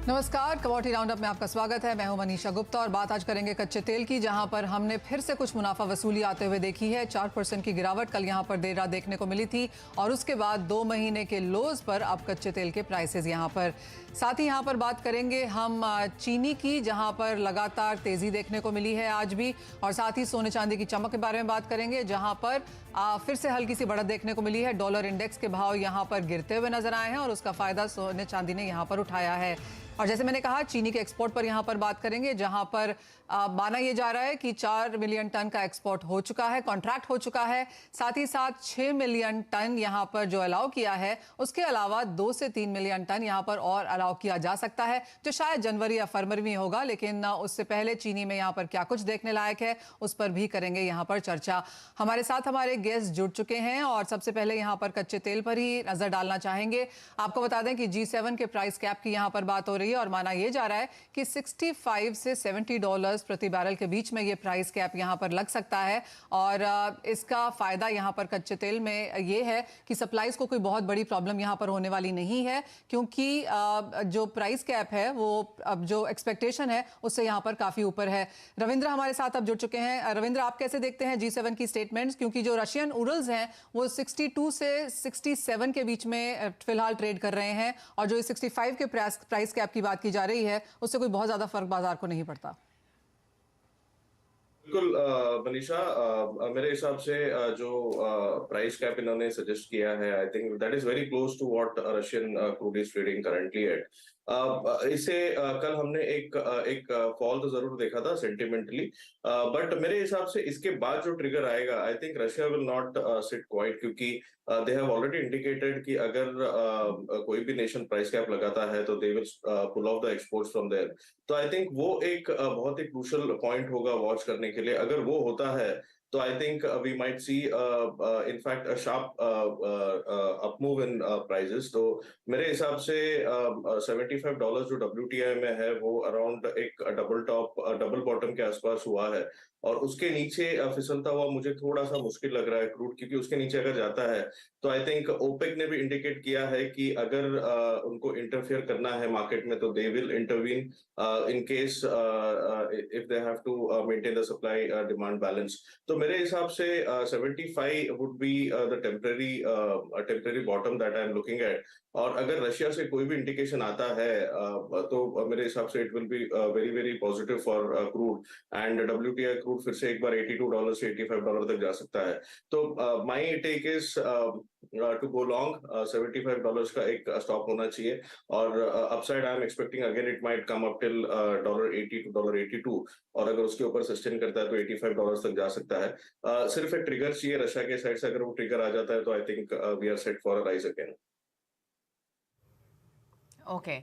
नमस्कार, commodity roundup में आपका स्वागत है। मैं हूं मनीषा गुप्ता और बात आज करेंगे कच्चे तेल की, जहां पर हमने फिर से कुछ मुनाफा वसूली आते हुए देखी है। 4% की गिरावट कल यहां पर देर रात देखने को मिली थी और उसके बाद 2 महीने के लोज पर अब कच्चे तेल के प्राइसेस यहां पर। साथ ही यहां पर बात करेंगे हम चीनी की, जहां पर लगातार तेजी देखने को मिली है आज भी, और साथ ही सोने चांदी की चमक के बारे में बात करेंगे, जहां पर फिर से हल्की सी बढ़त देखने को मिली है। डॉलर इंडेक्स के भाव यहां पर गिरते हुए नजर आए हैं और उसका फायदा सोने चांदी ने यहां पर उठाया है। और जैसे मैंने कहा, चीनी के एक्सपोर्ट पर यहां पर बात करेंगे, जहां पर माना यह जा रहा है कि 4 मिलियन टन का एक्सपोर्ट हो चुका है, कॉन्ट्रैक्ट हो चुका है। साथ ही साथ 6 मिलियन टन यहां पर जो अलाउ किया है, उसके अलावा 2 से 3 मिलियन टन यहां पर और अलाउ किया जा सकता है, जो शायद जनवरी या फरवरी में होगा। लेकिन उससे पहले चीनी में यहां पर क्या कुछ देखने लायक है, उस पर भी करेंगे यहां पर चर्चा। हमारे साथ हमारे गेस्ट जुड़ चुके हैं और सबसे पहले यहां पर कच्चे तेल पर ही नजर डालना चाहेंगे। आपको बता दें कि G7 के प्राइस कैप की यहां पर बात हो रही है और माना यह जा रहा है कि 65 से $70 प्रति बैरल के बीच में यह प्राइस कैप यहां पर लग सकता है। और इसका फायदा यहां पर कच्चे तेल में यह है कि सप्लाईज को कोई बहुत बड़ी प्रॉब्लम यहां पर होने वाली नहीं है, क्योंकि जो प्राइस कैप है वो अब जो एक्सपेक्टेशन है उससे यहां पर काफी ऊपर है। रविंद्र हमारे साथ अब जुड़ चुके हैं। रविंद्र, आप कैसे देखते हैं G7 की स्टेटमेंट्स, क्योंकि जो रशियन उरल्स हैं वो 62 से 67 के बीच में फिलहाल ट्रेड कर रहे हैं, और जो 65 के प्राइस कैप की बात की जा रही है उससे कोई बहुत ज्यादा फर्क बाजार को नहीं पड़ता। बिल्कुल मनीषा, मेरे हिसाब से जो प्राइस कैप इन्होंने सजेस्ट किया है, I think that is very close to what Russian crude is trading currently at. इसे कल हमने एक फॉल तो जरूर देखा था सेंटिमेंटली, बट मेरे हिसाब से इसके बाद जो ट्रिगर आएगा, I think Russia will not sit quite, क्योंकि दे हैव ऑलरेडी इंडिकेटेड कि अगर कोई भी नेशन प्राइस कैप लगाता है तो they will pull off the exports from there. तो आई थिंक वो एक बहुत ही क्रूशियल पॉइंट होगा वॉच करने के लिए। अगर वो होता है तो I think we might see in fact a sharp up move in prices. तो मेरे हिसाब से $75 जो WTI में है वो अराउंड एक डबल बॉटम के आसपास हुआ है, और उसके नीचे फिसलता हुआ मुझे थोड़ा सा मुश्किल लग रहा है क्रूड, क्योंकि उसके नीचे अगर जाता है तो आई थिंक ओपेक ने भी इंडिकेट किया है कि अगर उनको इंटरफेयर करना है मार्केट में तो they will intervene in case if they have to maintain the supply demand balance. तो मेरे हिसाब से 75 would be the temporary bottom that I am looking at. और अगर रशिया से कोई भी इंडिकेशन आता है तो मेरे हिसाब से it will be very very positive for crude, and WTI crude फिर से एक बार $82 से $85 तक जा सकता है। तो my take is to go long, $75 का एक स्टॉप होना चाहिए, और upside I am expecting again it might come up till $80 to $82, और अगर उसके ऊपर सस्टेन करता है तो $85 तक जा सकता है। सिर्फ एक ट्रिगर चाहिए रशिया के साइड से, अगर वो ट्रिगर आ जाता है तो I think we are set for a rise again. Okay